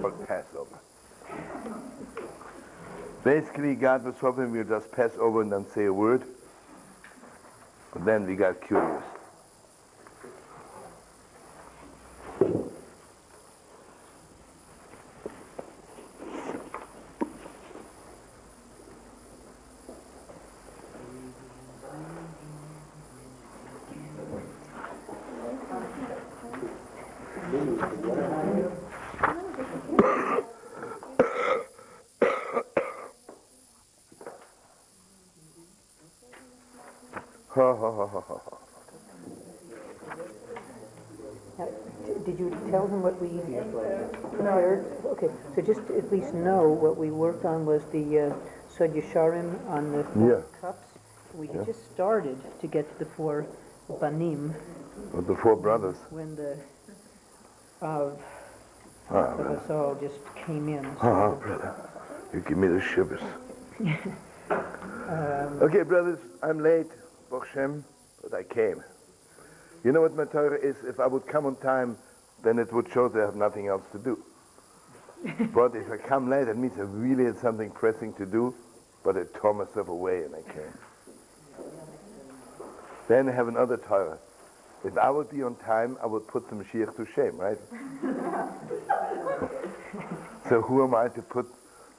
For Passover. Basically, God was hoping we'd just pass over and then say a word. But then we got curious. Did you tell him what we prepared? Okay, so just to at least know what we worked on was the Sod Yesharim on the four cups. We had just started to get to the four Banim. With the four brothers. When the of us all just came in. So Brother, you give me the shivers. Okay, brothers, I'm late, Baruch Shem, but I came. You know what my Torah is? If I would come on time, then it would show that I have nothing else to do. But if I come late, that means I really had something pressing to do, but I tore myself away and I came. Then I have another Torah. If I would be on time, I would put the Mashiach to shame, right? So who am I to put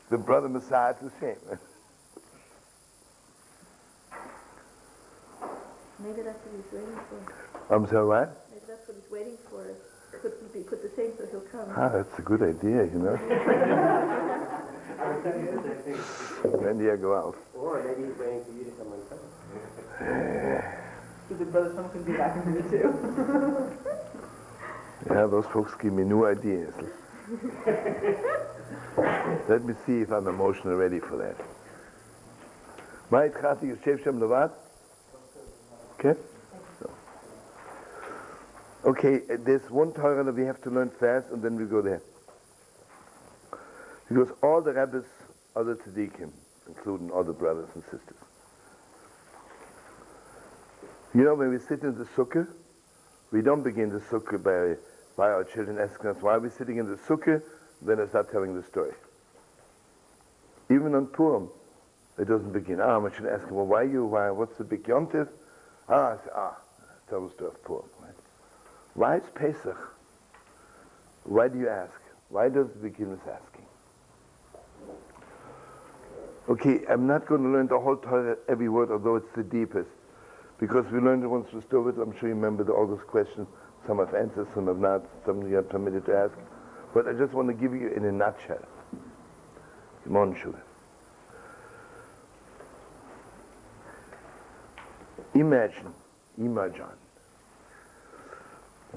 the brother Messiah to shame? Maybe that's what he's waiting for. I'm sorry, what? Maybe that's what he's waiting for. Put the same so he'll come. That's a good idea, you know. When do I go out? Or maybe he's waiting for you to come on time. Because Brother Shlomo can be back in here too. Yeah, those folks give me new ideas. Let me see if I'm emotionally ready for that. Okay? Okay, there's one Torah that we have to learn fast, and then we go there. Because all the rabbis are the tzaddikim, including all the brothers and sisters. You know, when we sit in the sukkah, we don't begin the sukkah by our children asking us why we're sitting in the sukkah, then I start telling the story. Even on Purim, it doesn't begin. My children ask, well, what's the big yontif? I say, tell the story of Purim. Right? Why is Pesach? Why do you ask? Why does it begin with asking? Okay, I'm not going to learn the whole Torah, every word, although it's the deepest. Because we learned it once with Stovit, I'm sure you remember all those questions. Some have answered, some have not, some you are permitted to ask. But I just want to give you in a nutshell. Come on, Shuvah. Imagine,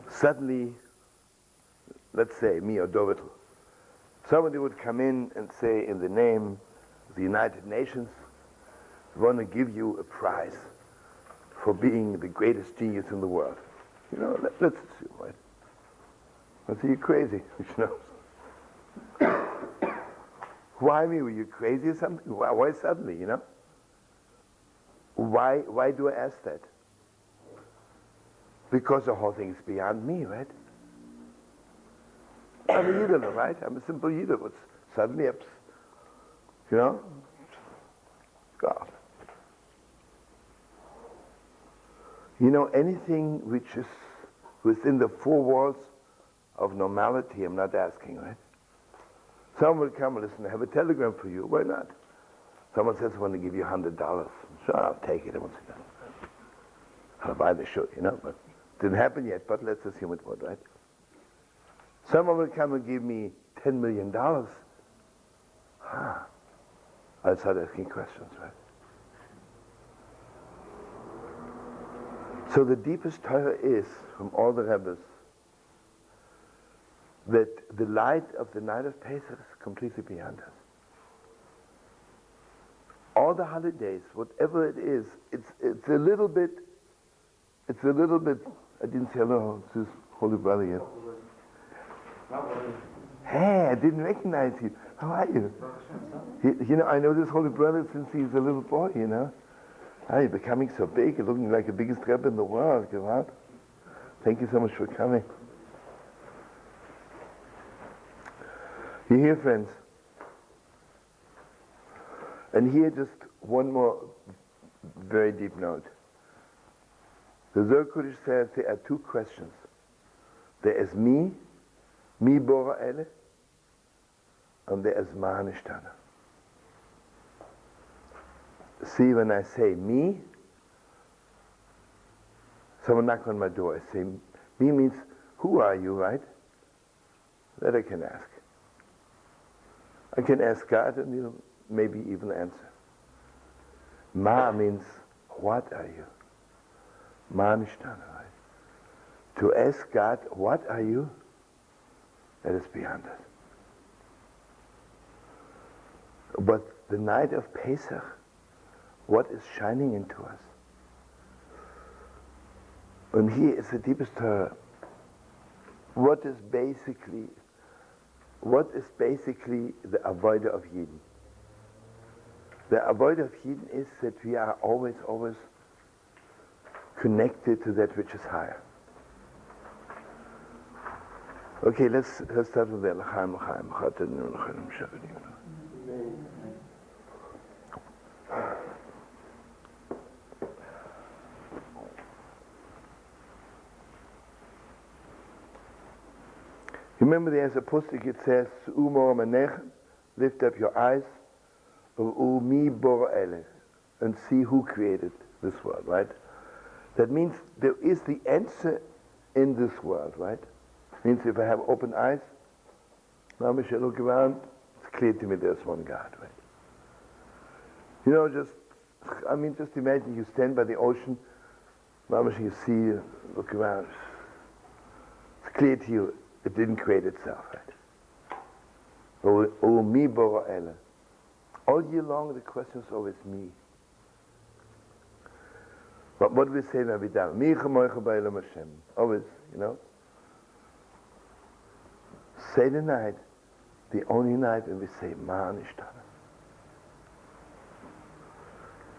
suddenly, let's say me or Dovital, somebody would come in and say, in the name of the United Nations, we want to give you a prize for being the greatest genius in the world. You know, let's assume, right? I say, you're crazy, which knows. Why me? Were you crazy or something? Why suddenly, you know? Why do I ask that? Because the whole thing is beyond me, right? I'm a Yidden, right? I'm a simple Yidden. What's suddenly, you know? God. You know, anything which is within the four walls of normality, I'm not asking, right? Someone will come and listen, I have a telegram for you. Why not? Someone says, I want to give you $100. Sure, I'll take it. I'll buy the shoe, you know, but it didn't happen yet, but let's assume it would, right? Someone will come and give me $10 million. I'll start asking questions, right? So the deepest Torah is, from all the rabbis, that the light of the night of Pesach is completely beyond us. All the holidays, whatever it is, it's a little bit, I didn't say hello to this holy brother yet. Hey, I didn't recognize you. How are you? You know, I know this holy brother since he's a little boy, you know. You're becoming so big, you're looking like the biggest rebbe in the world, you know. Thank you so much for coming. You hear, friends? And here just one more very deep note. The Zohar Kodesh says there are two questions. There is mi bora ele, and there is ma nishtana. See, when I say me, someone knock on my door. I say, me means, who are you, right? That I can ask. I can ask God and he'll maybe even answer. Ma means, what are you? Ma nishtana, right? To ask God, what are you? That is beyond us. But the night of Pesach, what is shining into us? And here is the deepest Torah. What is basically the avoider of Yidden? The avoider of Yidden is that we are always connected to that which is higher. Okay, let's start with the L'chaim, L'chaim, L'chaim, L'chaim, L'chaim. Remember there's a postic, it says, Umor manechem, lift up your eyes, Umi bora'elech, and see who created this world, right? That means there is the answer in this world, right? Means if I have open eyes, now I shall look around, it's clear to me there's one God, right? You know, just imagine you stand by the ocean, you see, look around, it's clear to you, it didn't create itself, right? Mi bora'ele. All year long the question is always me. But what do we say when we down? Mi chamoicha ba'elam Hashem. Always, you know. Seder night, the only night when we say Ma Nishtana.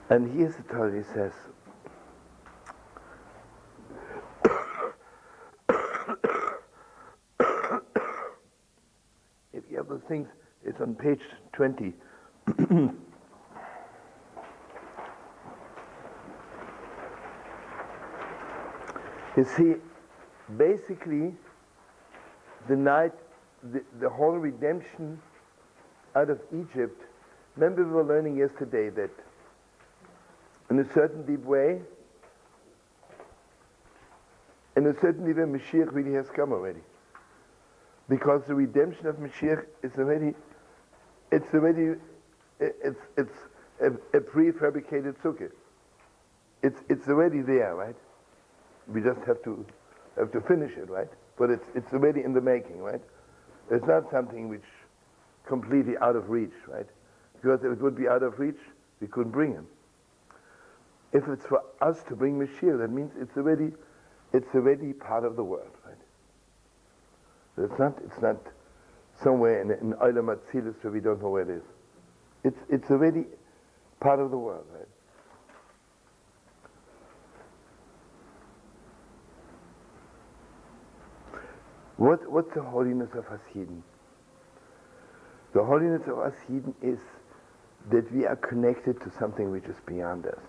And here's the Torah, he says, if you have those things, it's on page 20. You see, basically, the night, the whole redemption out of Egypt, remember we were learning yesterday that in a certain deep way, Mashiach really has come already. Because the redemption of Mashiach is already, it's a prefabricated sukkah. It's already there, right? We just have to finish it, right? But it's already in the making, right? It's not something which completely out of reach, right? Because if it would be out of reach, we couldn't bring him. If it's for us to bring Mashiach, that means it's already part of the world, right? It's not somewhere in Olam Atzilis where we don't know where it is. It's already part of the world, right? What's the holiness of Hasidin? The holiness of Hasidin is that we are connected to something which is beyond us.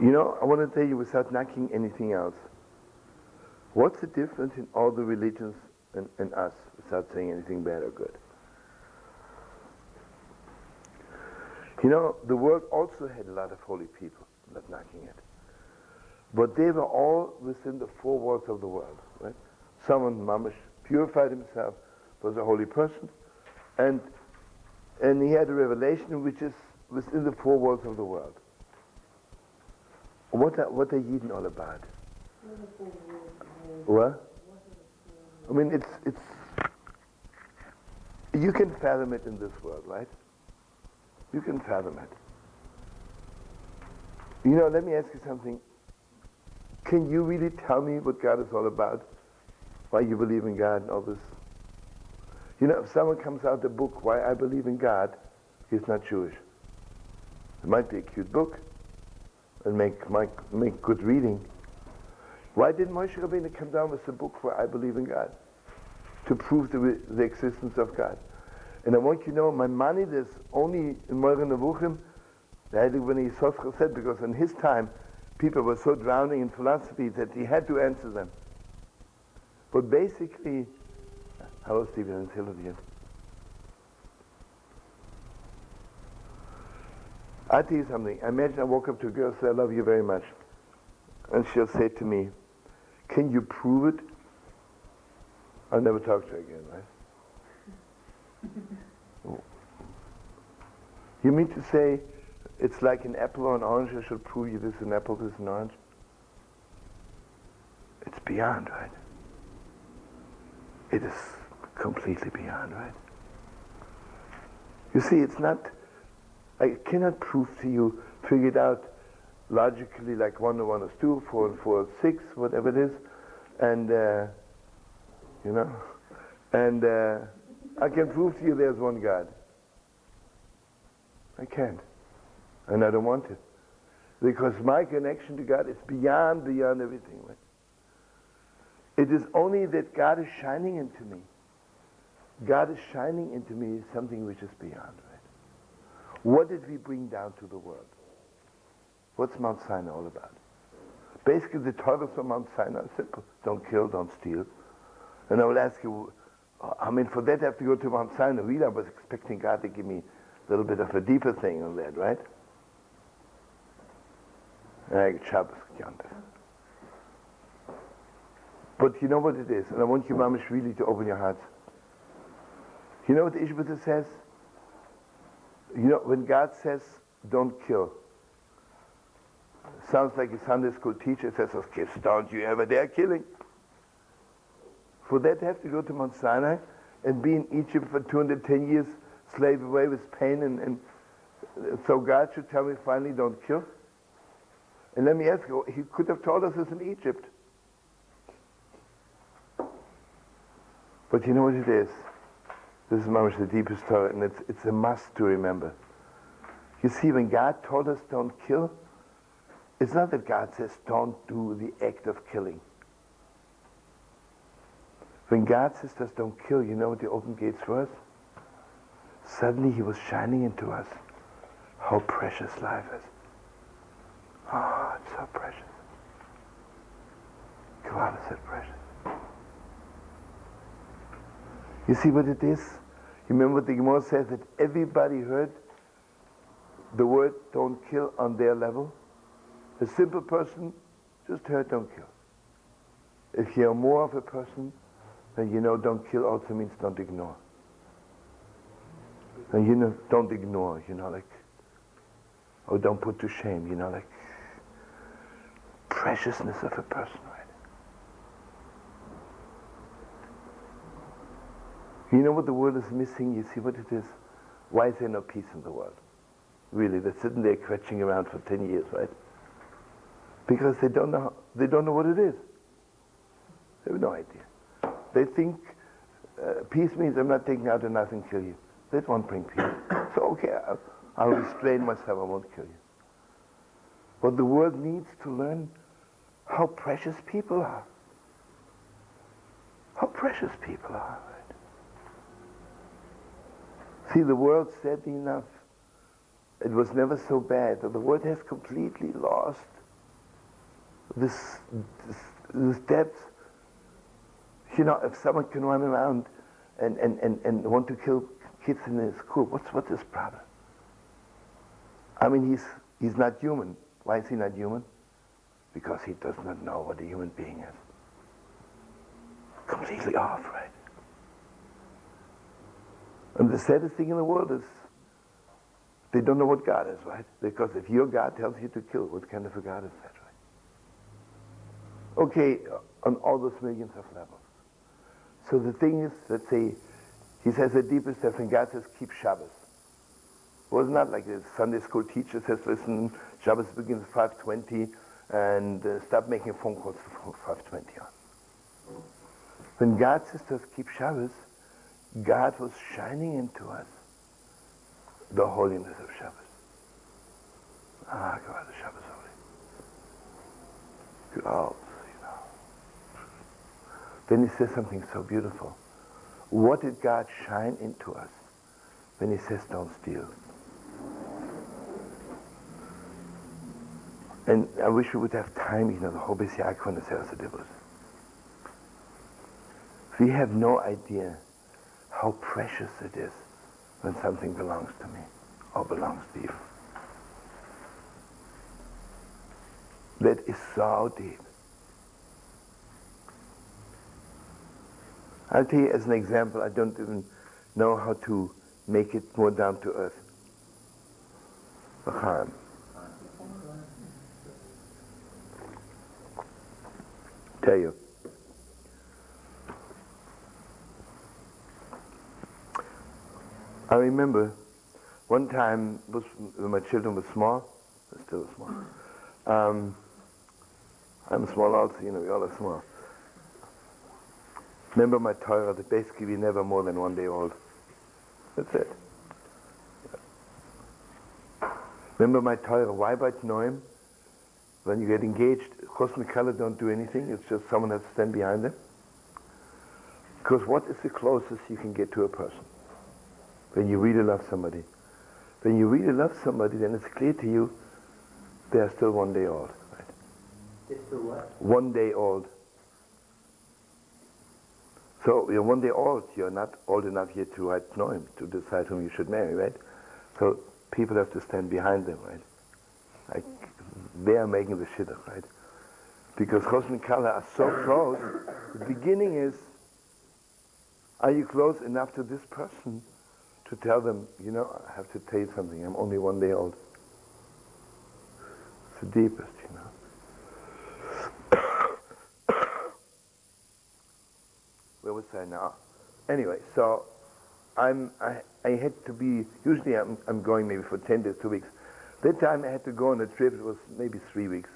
You know, I want to tell you without knocking anything else, what's the difference in all the religions and us, without saying anything bad or good? You know, the world also had a lot of holy people, not knocking it. But they were all within the four walls of the world, right? Someone, Mamash, purified himself, was a holy person, and he had a revelation which is within the four walls of the world. What are Yidden all about? What? I mean, it's you can fathom it in this world, right? You can fathom it. You know, let me ask you something. Can you really tell me what God is all about? Why you believe in God and all this? You know, if someone comes out with a book, Why I Believe in God, he's not Jewish. It might be a cute book, and make good reading. Why didn't Moshe Rabbeinu come down with a book for I believe in God? To prove the existence of God. And I want you to know, my money is only in Moreh Nevuchim, the Heilige Ben Yisroel said, because in his time, people were so drowning in philosophy that he had to answer them. But basically, hello Stephen and Sylvia. I'll tell you something. I imagine I walk up to a girl and say, I love you very much. And she'll say to me, can you prove it? I'll never talk to her again, right? You mean to say it's like an apple or an orange, I should prove you this is an apple, this is an orange? It's beyond, right? It is completely beyond, right? You see, it's not, I cannot prove to you, figure it out logically like 1 and 1 is 2, 4 and 4 is 6, whatever it is, and, you know, and I can prove to you there's one God. I can't. And I don't want it. Because my connection to God is beyond everything. Right? It is only that God is shining into me. God is shining into me is something which is beyond. Right? What did we bring down to the world? What's Mount Sinai all about? Basically, the Torahs of Mount Sinai are simple. Don't kill, don't steal. And I will ask you, I mean, for that I have to go to Mount Sinai. Really, I was expecting God to give me a little bit of a deeper thing on that, right? Shabbos, Yontif. But you know what it is, and I want you, Mamish, really to open your hearts. You know what the Ishbita says? You know, when God says, don't kill, sounds like a Sunday school teacher says, oh, kids, don't you ever dare killing. For that, they have to go to Mount Sinai and be in Egypt for 210 years, slave away with pain, and so God should tell me finally, don't kill? And let me ask you, he could have told us this in Egypt. But you know what it is? This is much the deepest Torah, and it's a must to remember. You see, when God told us don't kill, it's not that God says don't do the act of killing. When God says to us don't kill, you know what the open gates for us? Suddenly he was shining into us how precious life is. Oh, it's so precious. God is so precious. You see what it is? You remember what the Gemara says, that everybody heard the word don't kill on their level? A simple person just heard don't kill. If you're more of a person, then you know don't kill also means don't ignore. And you know, don't ignore, you know, like, or don't put to shame, you know, like, preciousness of a person, right? You know what the world is missing? You see what it is? Why is there no peace in the world? Really, they're sitting there quetching around for 10 years, right? Because they don't know what it is. They have no idea. They think peace means I'm not taking out a knife and kill you. That won't bring peace. So okay, I'll restrain myself, I won't kill you. But the world needs to learn how precious people are. How precious people are, right? See, the world, sadly enough, it was never so bad. The world has completely lost this depth. You know, if someone can run around and want to kill kids in the school, what's his problem? I mean, he's not human. Why is he not human? Because he does not know what a human being is. Completely off, right? And the saddest thing in the world is they don't know what God is, right? Because if your God tells you to kill, what kind of a God is that, right? Okay, on all those millions of levels. So the thing is, let's say, he says the deepest stuff, and God says, keep Shabbos. It was not like the Sunday school teacher says, listen, Shabbos begins at 5:20, and stop making phone calls from 5:20 on. When God says to us, keep Shabbos, God was shining into us the holiness of Shabbos. Ah, God, the Shabbos holy. globes, you know. Then he says something so beautiful. What did God shine into us when he says don't steal? And I wish we would have time, you know, the whole Pesach when the Seder Devils. We have no idea how precious it is when something belongs to me or belongs to you. That is so deep. I'll tell you as an example, I don't even know how to make it more down to earth. L'chaim. Tell you. I remember one time when my children were small, they're still small. I'm small also, you know, we all are small. Remember my Torah, that basically we never more than 1 day old. That's it. Remember my Torah, why by Noim? When you get engaged, Chos and Kala don't do anything, it's just someone has to stand behind them. Because what is the closest you can get to a person? When you really love somebody. When you really love somebody, then it's clear to you they are still 1 day old. Right? It's still what? 1 day old. So you're 1 day old, you're not old enough yet to write Noim, to decide whom you should marry, right? So people have to stand behind them, right? Like they are making the shidduch, right? Because Chos and Kala are so close. The beginning is, are you close enough to this person to tell them, you know, I have to tell you something, I'm only 1 day old. It's the deepest, you know. Where was I now? Anyway, so I had to be, usually I'm going maybe for 10 days, 2 weeks. That time I had to go on a trip, it was maybe 3 weeks.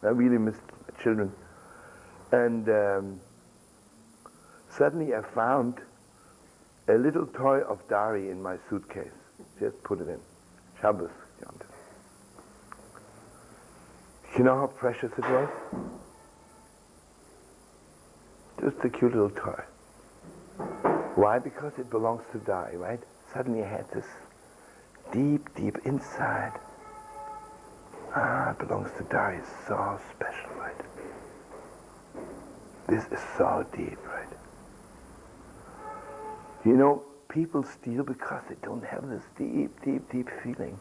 I really missed my children. And suddenly I found a little toy of Dari in my suitcase. Just put it in. Shabbos. You know how precious it was? Just a cute little toy. Why? Because it belongs to Dari, right? Suddenly I had this deep, deep inside. It belongs to Dari. It's so special, right? This is so deep, right? You know, people steal because they don't have this deep, deep, deep feeling.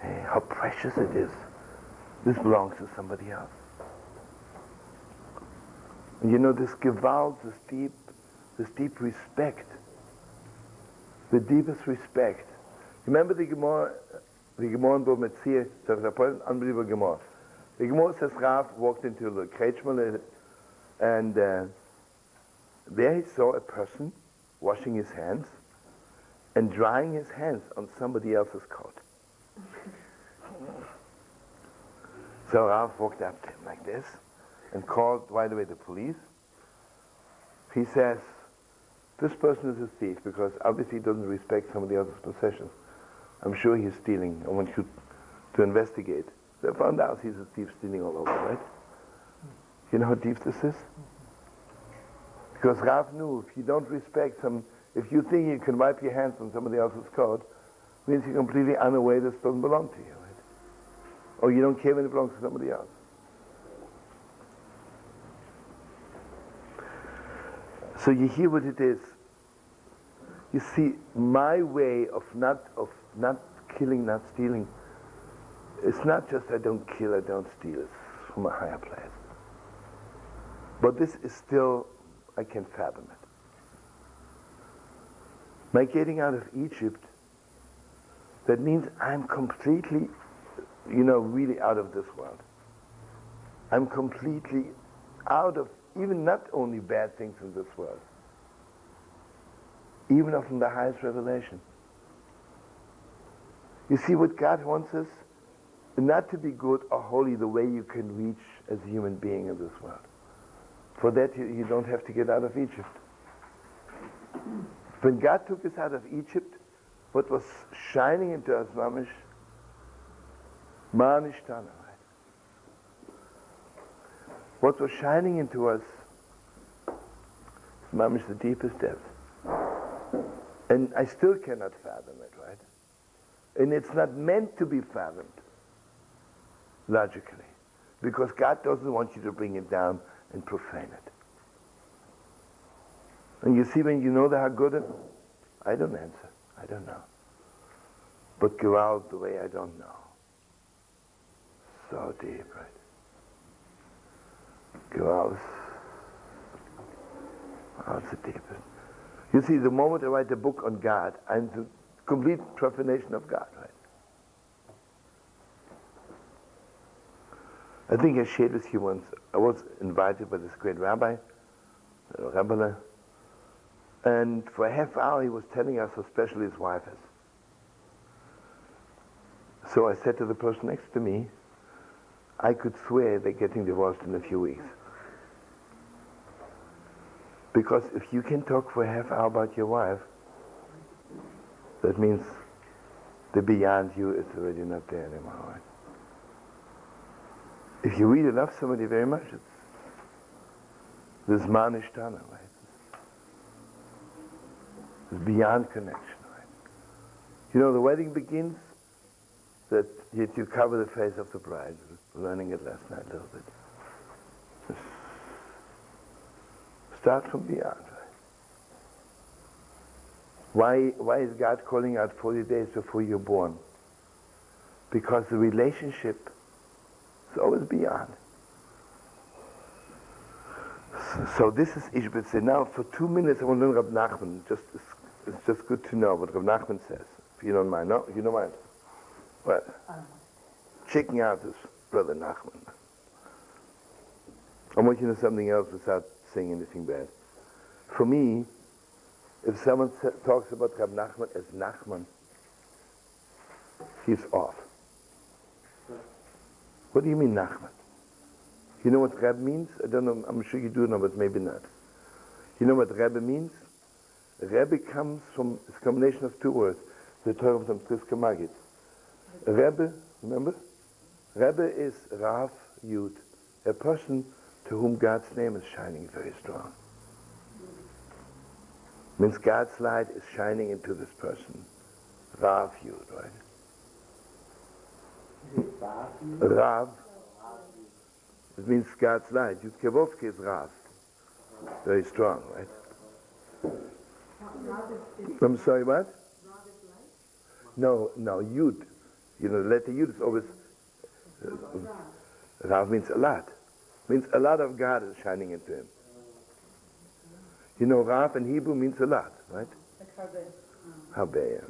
How precious it is. This belongs to somebody else. And you know, this gewalt, this deep respect, the deepest respect. Remember the Gemara in Bava Metzia, it's unbelievable Gemara. The Gemara says Rav walked into the Kretschmer and there he saw a person washing his hands and drying his hands on somebody else's coat. So Rav walked up to him like this and called right away the police. He says, this person is a thief because obviously he doesn't respect somebody else's possessions. I'm sure he's stealing. I want you to investigate. They found out he's a thief stealing all over, right? You know how deep this is? Because Rav knew if you don't respect if you think you can wipe your hands on somebody else's coat, means you're completely unaware this doesn't belong to you, right? Or you don't care when it belongs to somebody else. So you hear what it is. You see, my way of not killing, not stealing, it's not just I don't kill, I don't steal, it's from a higher place. But this is still, I can fathom it. My getting out of Egypt, that means I'm completely, really out of this world. I'm completely out of even not only bad things in this world, even from the highest revelation. You see, what God wants us, not to be good or holy the way you can reach as a human being in this world. For that, you don't have to get out of Egypt. When God took us out of Egypt, what was shining into us, mamish, Nishtana, right? What was shining into us, mamish, the deepest depth. And I still cannot fathom it, right? And it's not meant to be fathomed logically, because God doesn't want you to bring it down and profane it. And you see, when you know the Haggadah, I don't answer. I don't know. But Gewalt, the way I don't know. So deep, right? Gewalt, oh, it's the deepest. You see, the moment I write a book on God, I'm the complete profanation of God, right? I think I shared with you once, I was invited by this great rabbi, Rebbe, and for a half hour he was telling us how special his wife is. So I said to the person next to me, I could swear they're getting divorced in a few weeks. Because if you can talk for a half hour about your wife, that means the beyond you is already not there anymore, right? If you really love somebody very much, it's this Nishtana, right? It's beyond connection, right? You know, the wedding begins that yet you cover the face of the bride. Learning it last night a little bit. Just start from beyond, right? Why is God calling out 40 days before you're born? Because the relationship is always beyond. So this is Ishbitze. Now for 2 minutes I want to learn Rab Nachman. It's just good to know what Rab Nachman says. If you don't mind. No? You don't mind? What? Checking out this Brother Nachman. I want you to know something else without saying anything bad. For me, if someone talks about Rab Nachman as Nachman, he's off. What do you mean Nachman? You know what Reb means? I don't know, I'm sure you do know, but maybe not. You know what Rebbe means? Rebbe comes from, it's a combination of two words. The term from Triska Magid. Rebbe, remember? Rebbe is Rav Yud, a person to whom God's name is shining very strong. Means God's light is shining into this person. Rav Yud, right? Rav. It means God's light. Yud Kevovke is Rav. Very strong, right? I'm sorry, what? No, Yud. You know, the letter Yud is always... Rav means a lot. Means a lot of God is shining into him. You know, Rav in Hebrew means a lot, right? Like Harbe. Harbe, yeah.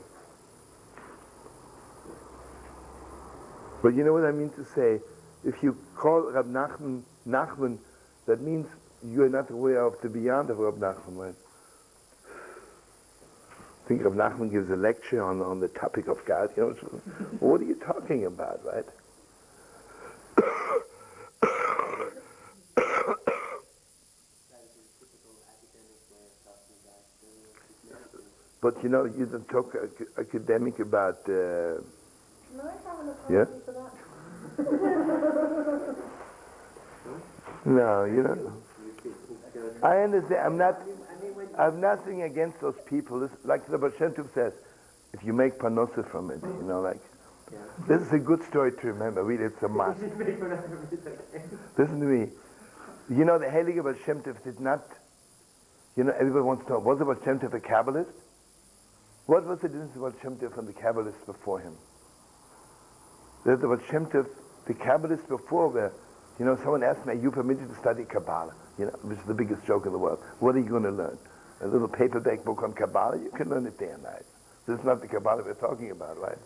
But you know what I mean to say? If you call Rab Nachman Nachman, that means you're not aware of the beyond of Rab Nachman, right? I think Rab Nachman gives a lecture on the topic of God. You know, what are you talking about, right? But you know, you don't talk academic about. Can I have an apology Yeah? for that? No, you know. I understand. I'm nothing against those people. Like the Baal Shem Tov says, if you make panosa from it, you know, like. This is a good story to remember. Really, it's a must. Listen to me. You know, the Heilige Baal Shem Tov did not. You know, everybody wants to know, was the Baal Shem Tov a Kabbalist? What was the difference of Baal Shem Tov from the Kabbalists before him? The Baal Shem Tov, the Kabbalists before were, you know, someone asked me, are you permitted to study Kabbalah? You know, which is the biggest joke in the world. What are you going to learn? A little paperback book on Kabbalah? You can learn it day and night. This is not the Kabbalah we're talking about, right?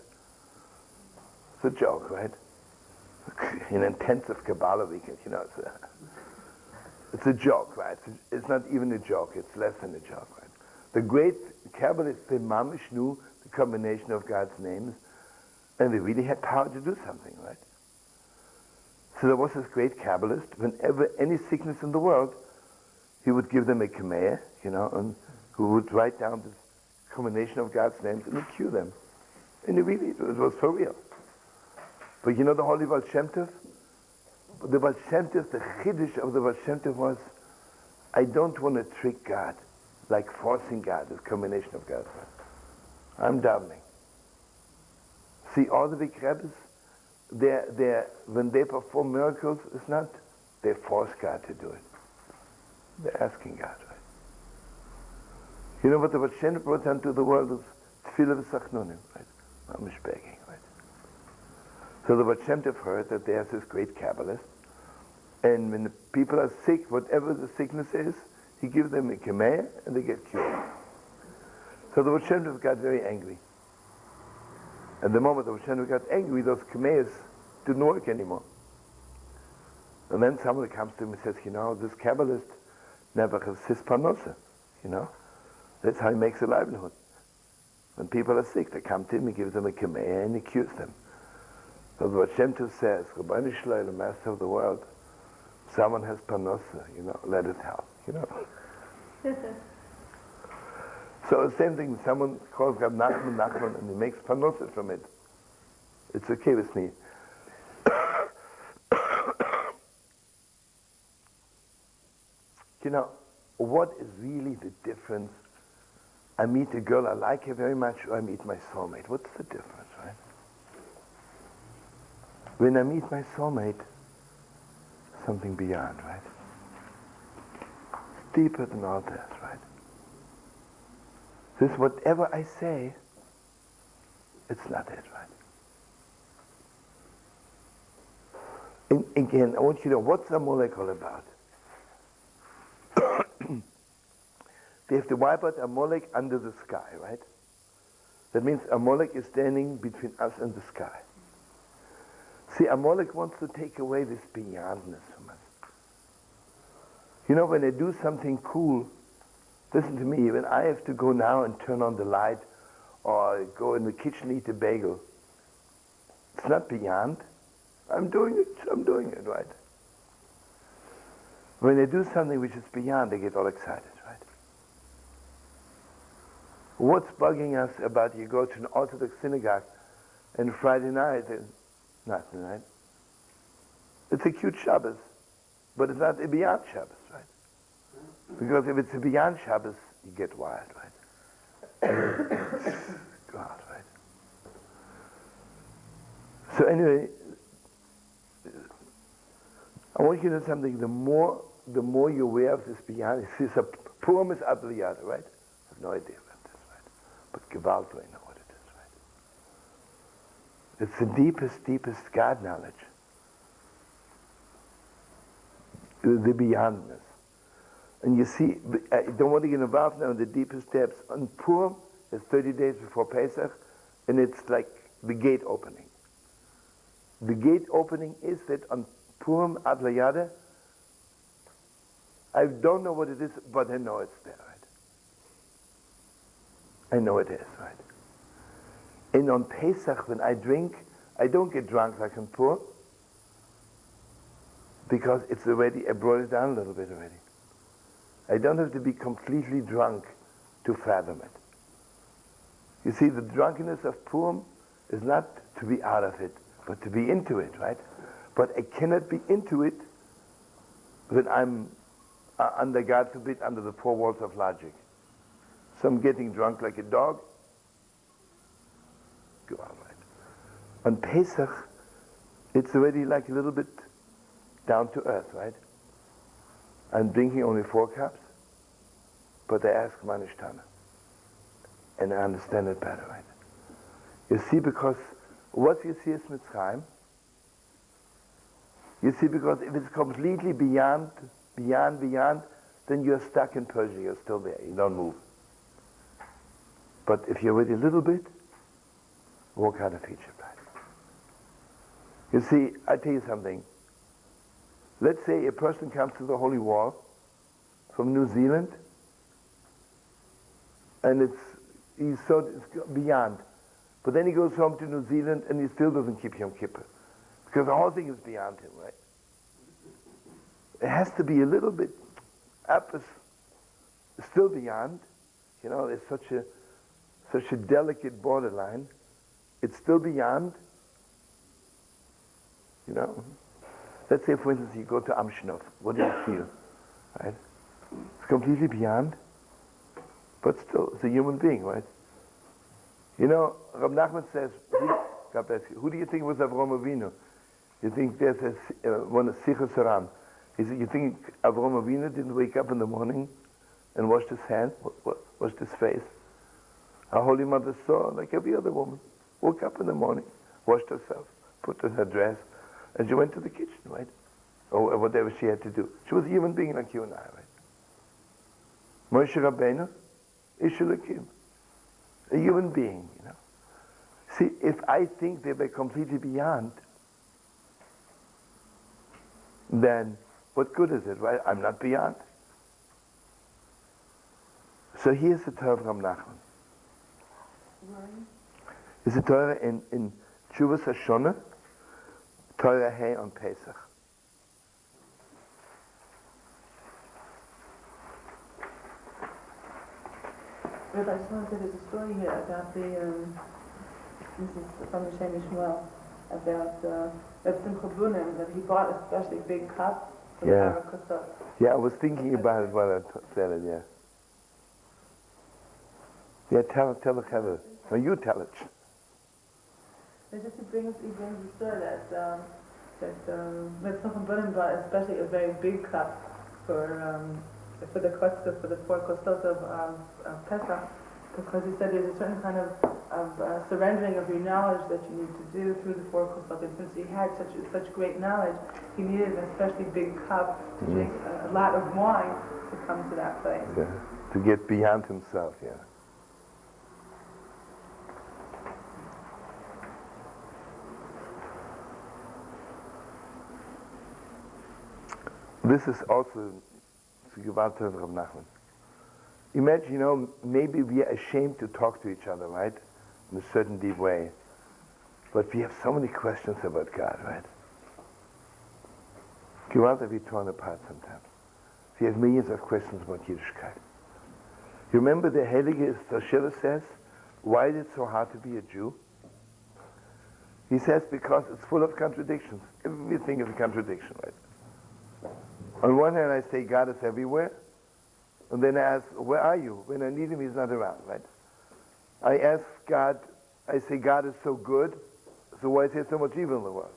It's a joke, right? An intensive Kabbalah weekend, you know, it's a joke, right? It's not even a joke, it's less than a joke, right? The great Kabbalists, they mamish knew the combination of God's names, and they really had power to do something, right? So there was this great Kabbalist, whenever any sickness in the world, he would give them a Kameah, you know, and who would write down this combination of God's names and would cure them. And it was for real. But you know the Holy Baal Shem Tov? the Baal Shem Tov, the Chiddush of the Baal Shem Tov was, I don't want to trick God, like forcing God, this combination of God. I'm davening. See, all the big Rebbes, when they perform miracles, it's not, they force God to do it. They're asking God, right? You know what the Baal Shem Tov brought into the world is Tefillah v'Sachnunim, right? I'm begging, right? So the Baal Shem Tov heard that there's this great Kabbalist, and when the people are sick, whatever the sickness is, he gives them a kemeh and they get cured. So the Baal Shem Tov got very angry. And the moment the Baal Shem Tov got angry, those kemehs didn't work anymore. And then someone comes to him and says, you know, this Kabbalist never has his parnosa, you know. That's how he makes a livelihood. When people are sick, they come to him, he gives them a kemeh and he cures them. So the Baal Shem Tov says, Rabbeinu Shlomo, the master of the world, someone has parnosa, you know, let it help, you know. So the same thing, someone calls God Nachman, and he makes parnosa from it. It's okay with me. You know, what is really the difference? I meet a girl, I like her very much, or I meet my soulmate. What's the difference, right? When I meet my soulmate, something beyond, right? It's deeper than all that, right? This, whatever I say, it's not it, right? And again, I want you to know, what's Amalek all about? They have to wipe out Amalek under the sky, right? That means Amalek is standing between us and the sky. See, Amalek wants to take away this beyondness from us. You know, when I do something cool, listen to me, when I have to go now and turn on the light or go in the kitchen eat a bagel, it's not beyond. I'm doing it, right? When I do something which is beyond, I get all excited, right? What's bugging us about you go to an Orthodox synagogue and Friday night, nothing, right? It's a cute Shabbos, but it's not a beyond Shabbos, right? Because if it's a beyond Shabbos, you get wild, right? God, right? So anyway, I want you to know something. The more you're aware of this beyond, see, so Purim is Adliyada, right? I have no idea about this, right? But Gewalt, I know what it is, right? It's the deepest God knowledge. The beyondness. And you see, I don't want to get involved now in the deepest depths. On Purim, it's 30 days before Pesach, and it's like the gate opening. The gate opening is that on Purim Adlayada, I don't know what it is, but I know it's there, right? I know it is, right? And on Pesach, when I drink, I don't get drunk like on Purim, because it's already, I brought it down a little bit already. I don't have to be completely drunk to fathom it. You see, the drunkenness of Purim is not to be out of it, but to be into it, right? But I cannot be into it when I'm, under, God forbid, under the four walls of logic. So I'm getting drunk like a dog. Go on, right? On Pesach, it's already like a little bit down to earth, right? I'm drinking only 4 cups, but I ask my Nishtana. And I understand it better, right? You see, because what you see is Mitzrayim. You see, because if it's completely beyond, then you're stuck in Persia, you're still there, you don't move. But if you're already a little bit, walk out of Egypt, right? You see, I tell you something. Let's say a person comes to the Holy Wall from New Zealand, and it's beyond. But then he goes home to New Zealand and he still doesn't keep Yom Kippur. Because the whole thing is beyond him, right? It has to be a little bit up, still beyond. You know, it's such a delicate borderline. It's still beyond, you know. Let's say, for instance, you go to Amshnov. What do you feel? Right? It's completely beyond, but still, it's a human being, right? You know, Rab Nachman says, God bless you, who do you think was Avraham Avinu? You think there's one of Sichos Haran. He said, you think Avraham Avinu didn't wake up in the morning and wash his hands, washed his face? Our Holy Mother saw, like every other woman, woke up in the morning, washed herself, put on her dress, and she went to the kitchen, right? Or whatever she had to do. She was a human being like you and I, right? Moshe Rabbeinu, Ish Elokim, a human being, you know. See, if I think they were completely beyond, then what good is it, right? I'm not beyond. So here's the Torah of Ram Nachman. It's a Torah in Tshuvas Hashonah, Torah Hey on Pesach. Rabbi, I just want to say there's a story here about the, this is from the Shem Yishmael, about Reb Simcha Bunim, that he bought a especially big cup for the Arakosot. Yeah, I was thinking about it while I said it, yeah. Yeah, tell the Chaver. No, you tell it. It's just he brings the story that Reb Simcha Bunim bought especially a very big cup for the kostos, for the 4 kostos of Pesach, because he said there's a certain kind of surrendering of your knowledge that you need to do through the 4 kostos. And since he had such great knowledge, he needed an especially big cup to drink a lot of wine to come to that place. Yeah. To get beyond himself, yeah. This is also the Gewalt of Rab Nachman. Imagine, you know, maybe we are ashamed to talk to each other, right? In a certain deep way. But we have so many questions about God, right? Gewalt that we torn apart sometimes. We have millions of questions about Yiddishkeit. You remember the Heilige Stashila says, why is it so hard to be a Jew? He says, because it's full of contradictions. Everything is a contradiction, right? On one hand, I say God is everywhere, and then I ask, where are you? When I need him, he's not around, right? I ask God, I say God is so good, so why is there so much evil in the world?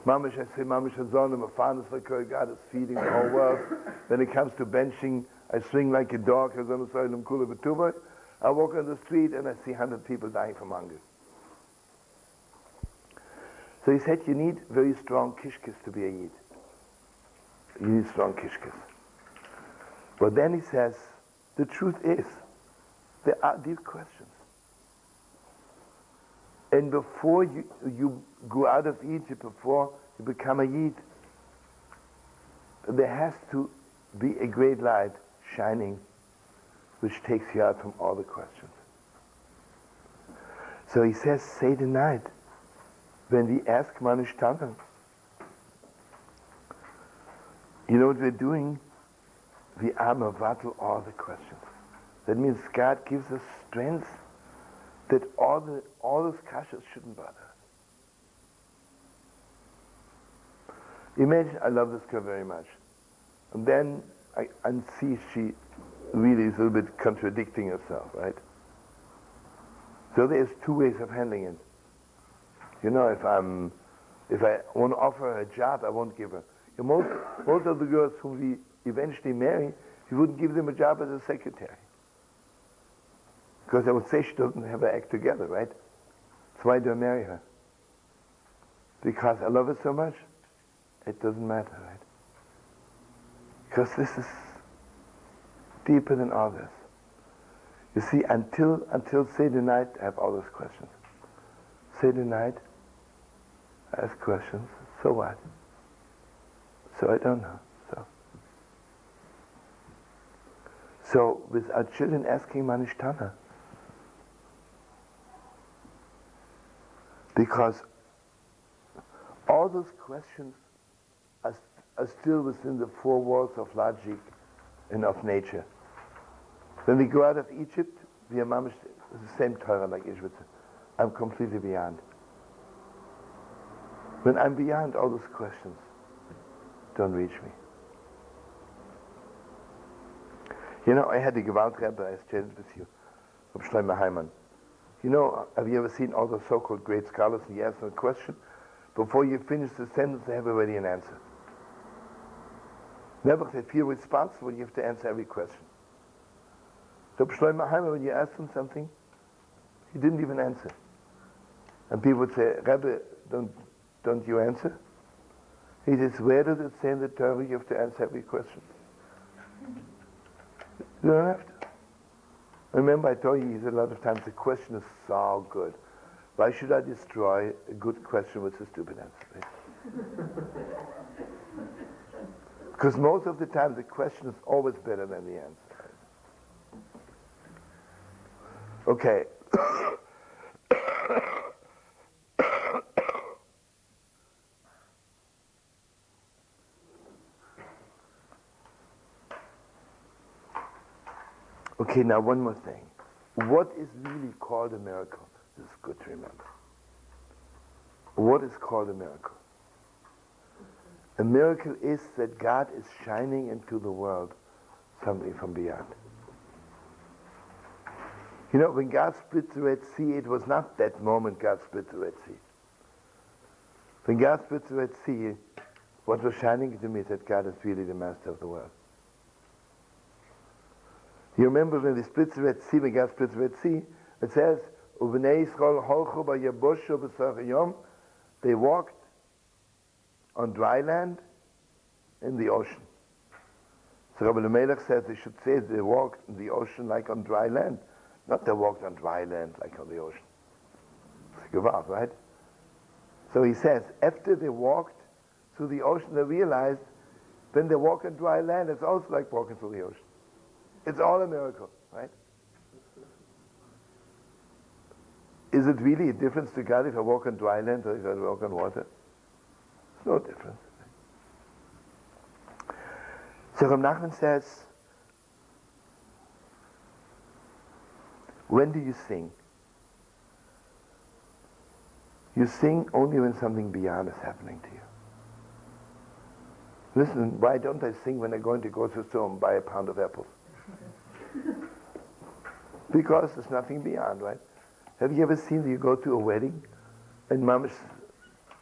Mamish, I say, Mamish Hazonim, Afanis Lakoi, God is feeding the whole world. When it comes to benching, I swing like a dog, I walk on the street and I see 100 people dying from hunger. So he said, you need very strong kishkis to be a Yid. You need strong kishkis. But then he says, the truth is, there are these questions. And before you go out of Egypt, before you become a Yid, there has to be a great light shining which takes you out from all the questions. So he says, Seder night, when we ask Nishtana, you know what we're doing? We amavatl all the questions. That means God gives us strength that all those kashas shouldn't bother us. Imagine, I love this girl very much. And then I see she really is a little bit contradicting herself, right? So there's 2 ways of handling it. You know, if I want to offer her a job, I won't give her. You know, most of the girls whom we eventually marry, we wouldn't give them a job as a secretary. Because I would say she doesn't have her act together, right? So why do I marry her? Because I love her so much? It doesn't matter, right? Because this is deeper than all this. You see, until Seder night, I have all those questions. Seder night, I ask questions. So what? So I don't know. So with our children asking Nishtana, because all those questions are still within the 4 walls of logic and of nature. When we go out of Egypt, we are mamish the same Torah like Ishvitz. I'm completely beyond. When I'm beyond all those questions, don't reach me. You know, I had the Gewalt Rebbe, I shared it with you, of Shlomo Heiman. You know, have you ever seen all the so-called great scholars, and you ask them a question, before you finish the sentence, they have already an answer. Never they feel responsible, you have to answer every question. So Shlomo Heiman, when you asked him something, he didn't even answer. And people would say, Rebbe, don't you answer? He says, where does it say in the Torah you have to answer every question? You don't have to. Remember, I told you, he said a lot of times, the question is so good. Why should I destroy a good question with a stupid answer? Right? Because most of the time, the question is always better than the answer. Okay. Okay, now one more thing. What is really called a miracle? This is good to remember. What is called a miracle? A miracle is that God is shining into the world something from beyond. You know, when God split the Red Sea, it was not that moment God split the Red Sea. When God split the Red Sea, what was shining to me is that God is really the master of the world. You remember when we split the Red Sea, when God split the Red Sea, it says, they walked on dry land in the ocean. So Rabbi Melech says they should say they walked in the ocean like on dry land. Not they walked on dry land like on the ocean. It's gewalt, right? So he says, after they walked through the ocean, they realized when they walk on dry land, it's also like walking through the ocean. It's all a miracle, right? Is it really a difference to God if I walk on dry land or if I walk on water? It's no difference. So Rav Nachman says, when do you sing? You sing only when something beyond is happening to you. Listen, why don't I sing when I go into the grocery store and buy a pound of apples? Because there's nothing beyond, right? Have you ever seen that you go to a wedding and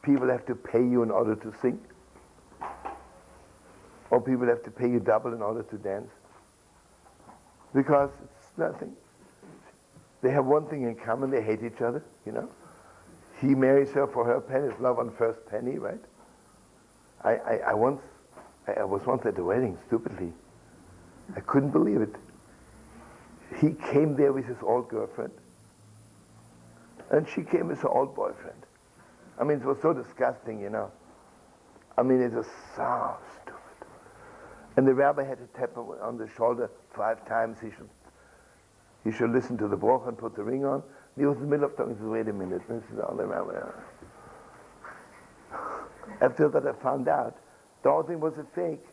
people have to pay you in order to sing? Or people have to pay you double in order to dance? Because it's nothing. They have one thing in common, they hate each other, you know? He marries her for her penny, it's love on first penny, right? I was once at a wedding, stupidly. I couldn't believe it. He came there with his old girlfriend, and she came with her old boyfriend. I mean, it was so disgusting, you know. I mean, it was so stupid. And the rabbi had to tap him on the shoulder 5 times. He should listen to the broch and put the ring on. He was in the middle of talking. He said, wait a minute. This is all the rabbi. After that, I found out the whole thing was a fake,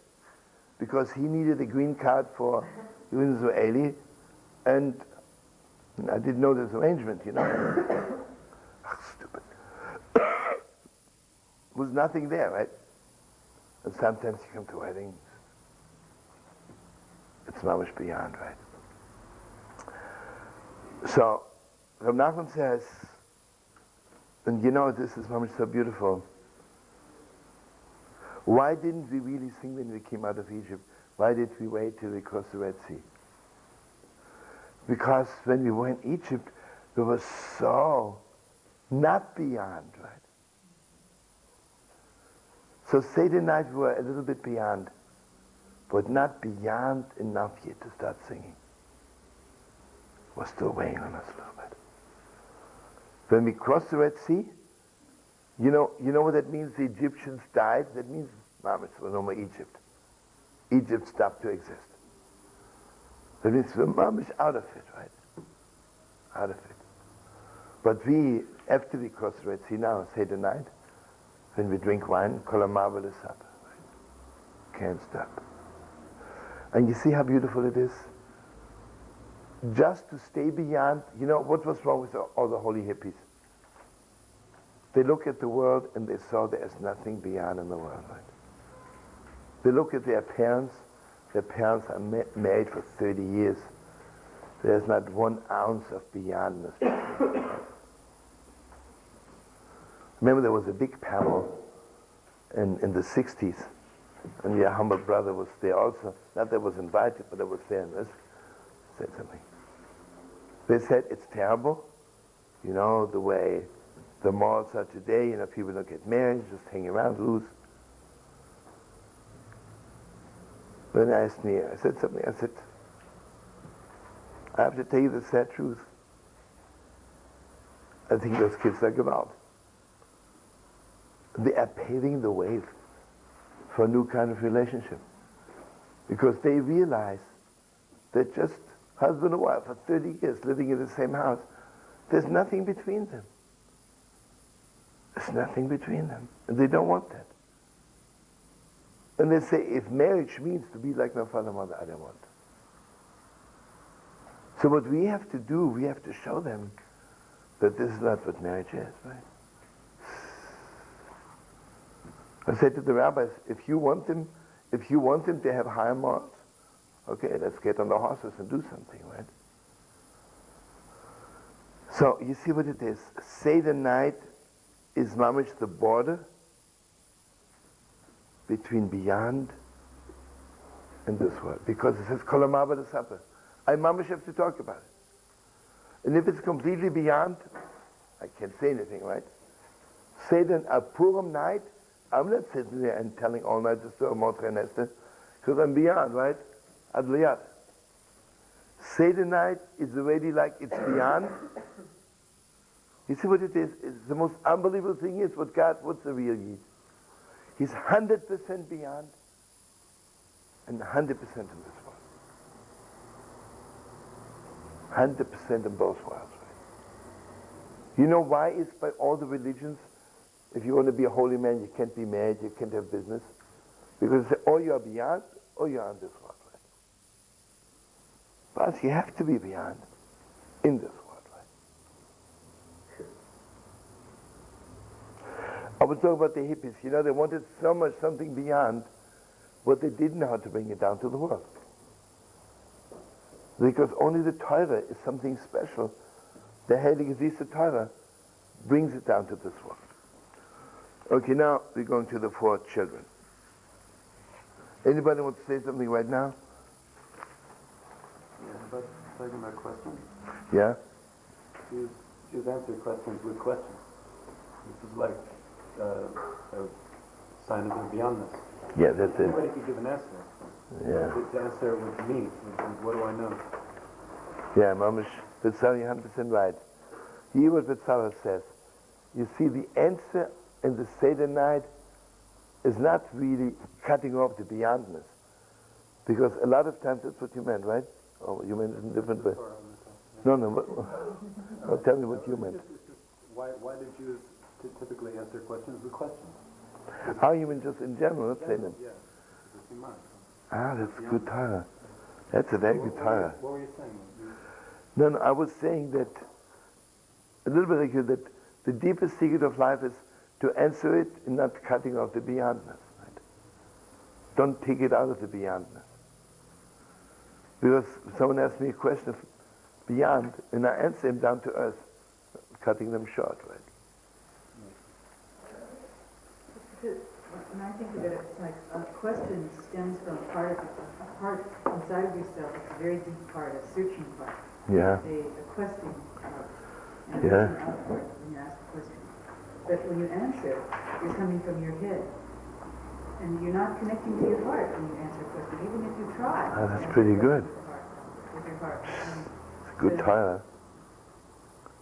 because he needed a green card for Israeli, and I didn't know this arrangement, you know. Stupid. Was nothing there, right? And sometimes you come to weddings, it's not much beyond, right? So, Rav Nachman says, and you know, this is so beautiful. Why didn't we really sing when we came out of Egypt? Why did we wait till we crossed the Red Sea? Because when we were in Egypt, we were so not beyond, right? So Seder night we were a little bit beyond, but not beyond enough yet to start singing. We're still weighing on us a little bit. When we crossed the Red Sea, you know what that means? The Egyptians died. That means, Mamish, was no more Egypt. Egypt stopped to exist. That means we're Mamish out of it, right? Out of it. But we, after we cross the Red Sea now, Seder night, when we drink wine, Kol HaMarvel is up. Right? Can't stop. And you see how beautiful it is? Just to stay beyond, you know, what was wrong with all the holy hippies? They look at the world and they saw there's nothing beyond in the world, right? They look at their parents are married for 30 years. There's not 1 ounce of beyondness. Remember, there was a big panel in the 60s, and your humble brother was there also. Not that was invited, but I was there and this said something. They said, it's terrible, you know, the way the morals are today, you know, people don't get married, just hang around loose. Then they asked me, I said something, I said, I have to tell you the sad truth. I think those kids are gewalt. They are paving the way for a new kind of relationship. Because they realize that just husband and wife for 30 years living in the same house, there's nothing between them. There's nothing between them. And they don't want that. And they say, if marriage means to be like my father and mother, I don't want it. So what we have to do, we have to show them that this is not what marriage is, right? I said to the rabbis, if you want them to have higher morals, okay, let's get on the horses and do something, right? So you see what it is. Seder night is mamish the border between beyond and this world, because it says kolamaba the supper. I mamish have to talk about it. And if it's completely beyond, I can't say anything, right? Seder a Purim night, I'm not sitting there and telling all night the story of Mordechai and Esther, because I'm beyond, right? Adliyat. Seder night is already like it's beyond. You see what it is? It's the most unbelievable thing is what's the real Yid? He's 100% beyond and 100% in this world. 100% in both worlds. Right? You know why it's by all the religions, if you want to be a holy man, you can't be married, you can't have business. Because they say, or you are beyond, or you are in this world. Right? But you have to be beyond in this world. Right? I was talking about the hippies. You know, they wanted so much something beyond, but they didn't know how to bring it down to the world. Because only the Torah is something special. The Heilige Gesetz Torah brings it down to this world. Okay, now we're going to the 4 children. Anybody want to say something right now? Yeah, but talking about questions. Yeah? Choose answer questions with questions. This is like a sign of the beyondness. Yeah, that's it. Anybody could give an answer. Yeah. The answer with me, with what do I know? Yeah, Mamish, Betzalel, you're 100% right. Hear what Betzalel says. You see, the answer in the Seder night is not really cutting off the beyondness. Because a lot of times that's what you meant, right? Oh, you meant it in a different way. No, no, tell me what you meant. Why did Jews typically answer questions with questions? How you mean just in general, not saying them? Yeah, it's in mind. Ah, that's good Torah. That's a very good Torah. What were you saying? No, I was saying that, a little bit like you, that the deepest secret of life is to answer it and not cutting off the beyondness. Right? Don't take it out of the beyondness. Because someone asked me a question of beyond, and I answer him down to earth, cutting them short, right? When I think of it, it's like a question stems from a part inside of yourself. It's a very deep part, a searching part. Yeah. A question part. And Yeah. an outward when you ask a question. But when you answer, you're coming from your head. And you're not connecting to your heart when you answer a question, even if you try. Ah, that's pretty good. With your heart. It's a good Torah.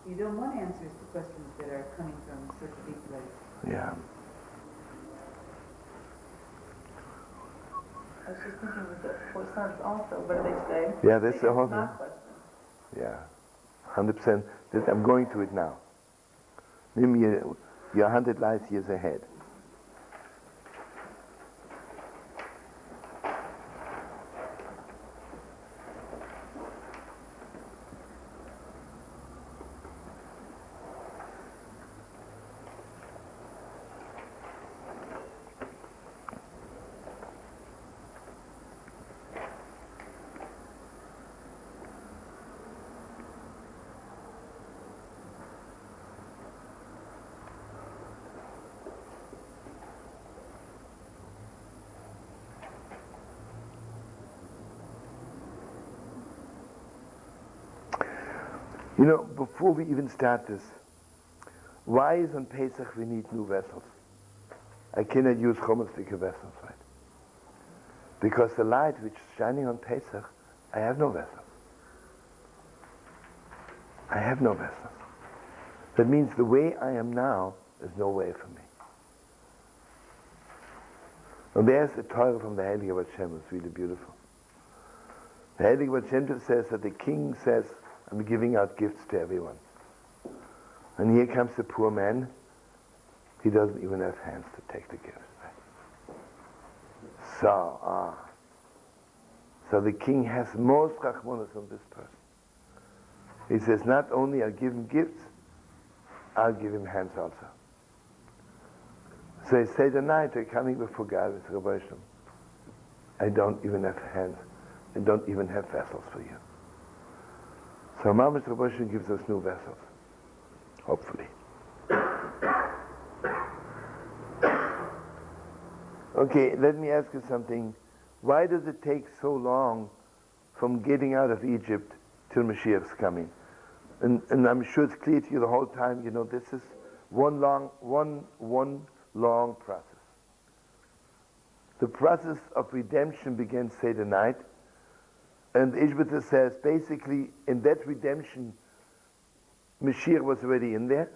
You don't want answers to questions that are coming from such a deep place. Yeah. I was just thinking with the 4 sons also, what do they say? Yeah, that's the whole thing. Not questions. Yeah, 100%. I'm going to it now. Maybe you're 100 light years ahead. You know, before we even start this, why is on Pesach we need new vessels? I cannot use chomerstic vessels, right? Because the light which is shining on Pesach, I have no vessels. I have no vessels. That means the way I am now is no way for me. And there's a Torah from the Heilige Baal Shem Tov, it's really beautiful. The Heilige Baal Shem Tov says that the king says, I'm giving out gifts to everyone. And here comes the poor man, he doesn't even have hands to take the gifts. Right? So the king has most rachmanos on this person. He says, not only I'll give him gifts, I'll give him hands also. So he said the night they're coming before God with Rabbi Shem. I don't even have hands. I don't even have vessels for you. So Mamash Rabbi Shem gives us new vessels. Hopefully. Okay, let me ask you something. Why does it take so long from getting out of Egypt till Mashiach's coming? And I'm sure it's clear to you the whole time, you know, this is one long process. The process of redemption begins Seder night, and Ishbita says basically in that redemption, Mashiach was already in there.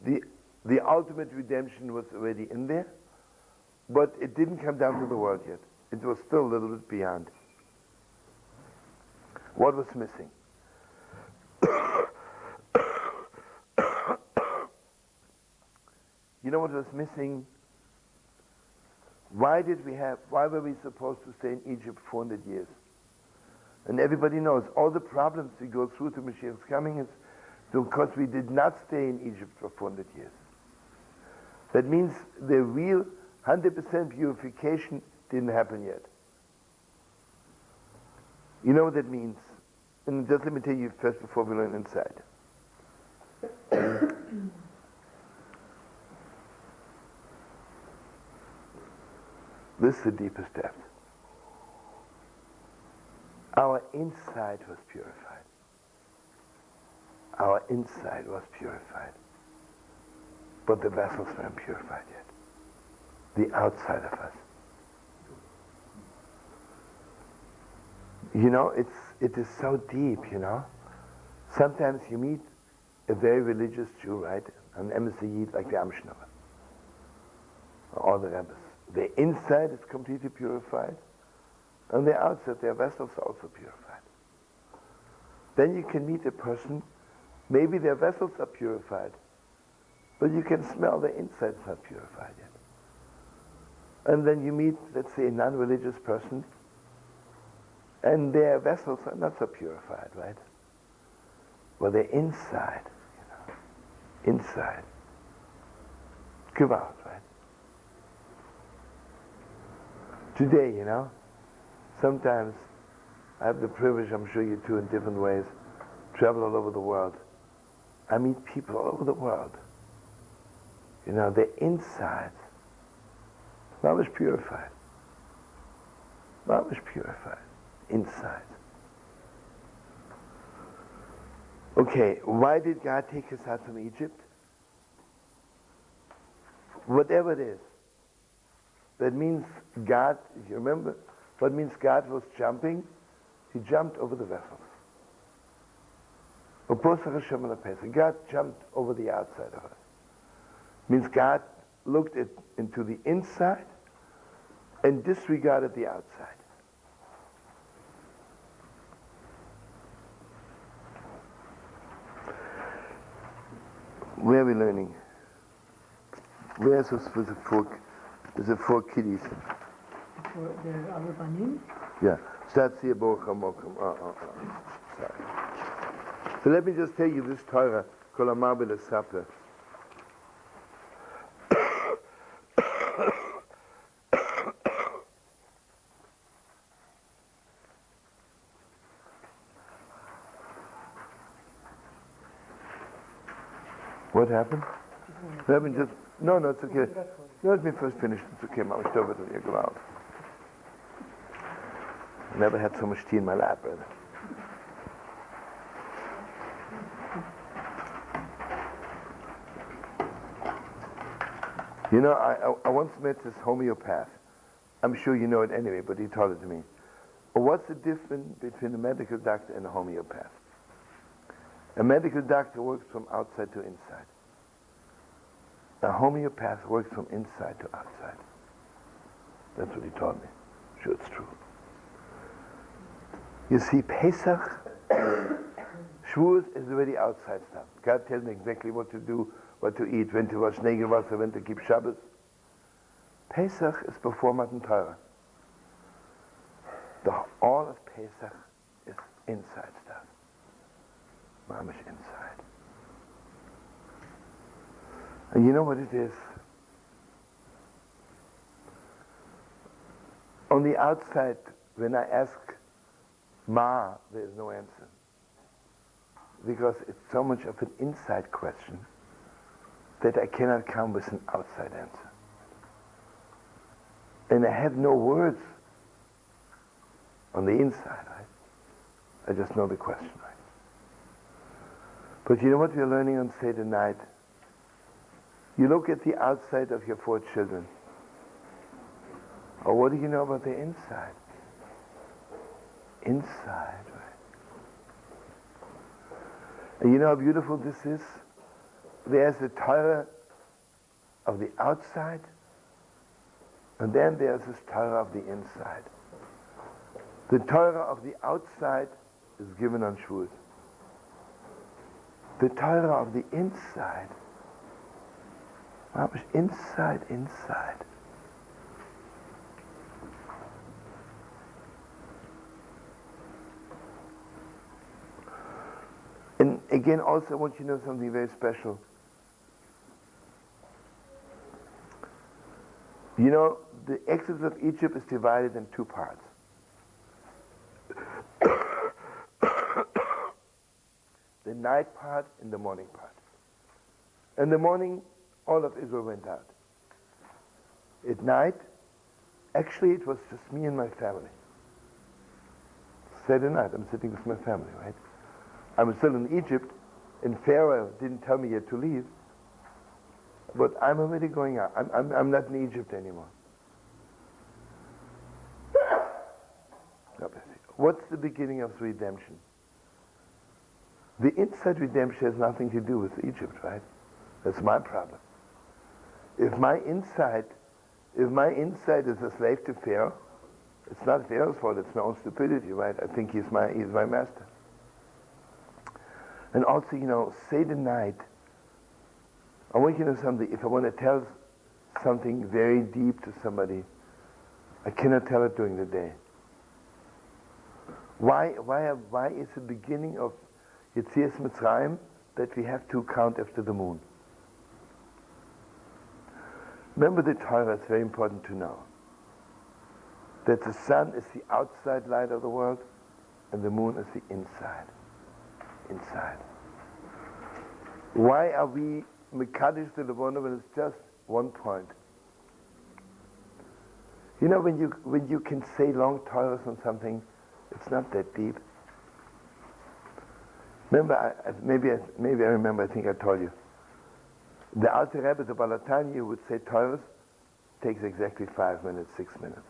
The ultimate redemption was already in there, but it didn't come down to the world yet. It was still a little bit beyond. What was missing? You know what was missing? Why were we supposed to stay in Egypt 400 years? And everybody knows all the problems we go through to Mashiach's coming is because we did not stay in Egypt for 400 years. That means the real 100% purification didn't happen yet. You know what that means? And just let me tell you first before we learn inside. This is the deepest depth. Our inside was purified. Our inside was purified. But the vessels weren't purified yet. The outside of us. You know, it is so deep, you know. Sometimes you meet a very religious Jew, right? An embassy Yid like the Amshnover. All the rabbis. The inside is completely purified, and the outside, their vessels are also purified. Then you can meet a person, maybe their vessels are purified, but you can smell the inside's not purified yet. And then you meet, let's say, a non-religious person, and their vessels are not so purified, right? Well, they're inside, you know, inside. Give out, right? Today, you know, sometimes I have the privilege, I'm sure you too in different ways, travel all over the world. I meet people all over the world. You know, their insides, not much purified. Not much purified. Inside. Okay, why did God take us out from Egypt? Whatever it is. That means God, if you remember, what means God was jumping? He jumped over the vessels. God jumped over the outside of us. Means God looked into the inside and disregarded the outside. Where are we learning? Where's this for the folk? There's a four kiddies. For the Arabanim? Yeah. Start here, Baruch HaMokum. Sorry. So let me just tell you this Torah, Kol Amar B'Lesaper. What happened? Let me just, no, it's okay. Let me first finish. It's okay, Mama. Stop it when you go out. I never had so much tea in my lap, brother. You know, I once met this homeopath. I'm sure you know it anyway, but he told it to me. What's the difference between a medical doctor and a homeopath? A medical doctor works from outside to inside. A homeopath works from inside to outside. That's what he told me. Sure, it's true. You see, Pesach, Shavuos is already outside stuff. God tells me exactly what to do, what to eat, when to wash Negelwasser, when to keep Shabbos. Pesach is before Matan Torah. All of Pesach is inside stuff. Mamish inside. And you know what it is? On the outside, when I ask Ma, there is no answer. Because it's so much of an inside question that I cannot come with an outside answer. And I have no words on the inside, right? I just know the question, right? But you know what we're learning on Seder night? You look at the outside of your 4 children. Or what do you know about the inside? Inside, right? And you know how beautiful this is? There's the Torah of the outside, and then there's this Torah of the inside. The Torah of the outside is given on Shavuos. The Torah of the inside, inside. And again, also I want you to know something very special. You know, the Exodus of Egypt is divided in 2 parts. The night part and the morning part. In the morning, all of Israel went out. At night, actually it was just me and my family. Saturday night, I'm sitting with my family, right? I'm still in Egypt, and Pharaoh didn't tell me yet to leave, but I'm already going out. I'm not in Egypt anymore. What's the beginning of redemption? The inside redemption has nothing to do with Egypt, right? That's my problem. If my inside is a slave to Pharaoh, it's not Pharaoh's fault, it's my own stupidity, right? I think he's my master. And also, you know, Seder night, I want you to know something. If I want to tell something very deep to somebody, I cannot tell it during the day. Why is the beginning of Yetzias Mitzrayim that we have to count after the moon? Remember the Torah, it's very important to know that the sun is the outside light of the world and the moon is the inside. Why are we Mekadesh the Levona when it's just 1 point? You know, when you can say long Torahs on something, it's not that deep. Remember, maybe I remember, I think I told you. The Alter Rebbe, the Balatanya, would say Torahs takes exactly 5 minutes, 6 minutes.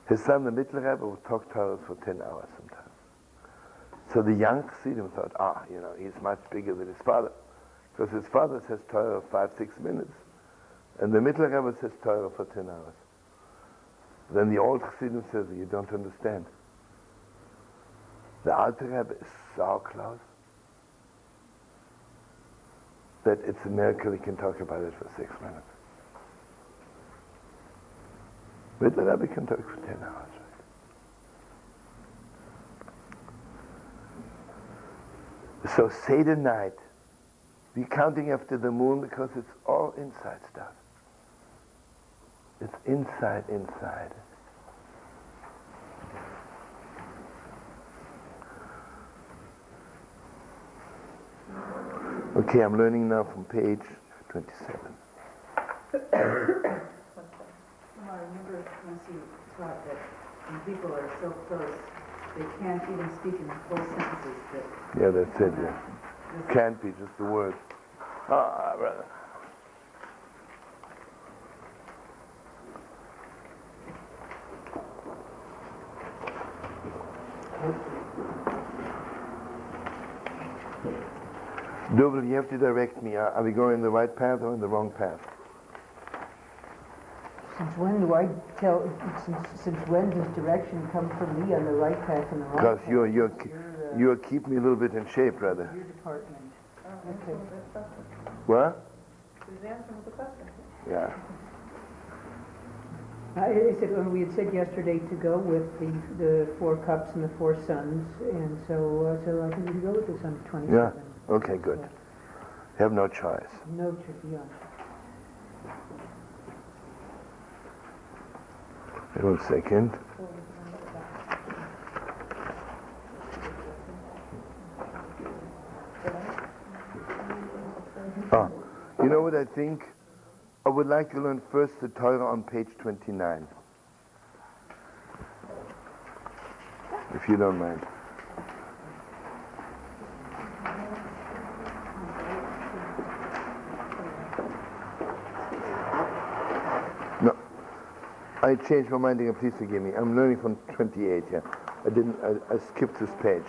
His son, the Middle Rebbe, would talk Torahs for 10 hours sometimes. So the young Chassidim thought, you know, he's much bigger than his father. Because his father says Torah 5, 6 minutes. And the Middle Rebbe says Torah for 10 hours. Then the old Chassidim says, you don't understand. The Alter Rebbe is so close that it's a miracle he can talk about it for 6 minutes. Middle Rebbe can talk for 10 hours. So Seder night, we're counting after the moon because it's all inside stuff. It's inside. Okay, I'm learning now from page 27. I remember once you taught that when people are so close, they can't even speak in full sentences. Yeah, that's it, yeah. Can't be, just the word. Brother. Dovel, you have to direct me. Are we going in the right path or in the wrong path? Since when do I tell, since when does direction come from me on the right path and the wrong Because path? you're keeping me a little bit in shape, brother. Your department. Okay. What? Is the answer to the question? Yeah. I said, well, we had said yesterday to go with the 4 cups and the 4 suns, and so I think we can go with the sun 27. Yeah. Okay, good. Have no choice. No trivia. Wait 1 second. You know what I think? I would like to learn first the Torah on page 29. If you don't mind. No. I changed my mind again, please forgive me. I'm learning from 28 here. I skipped this page.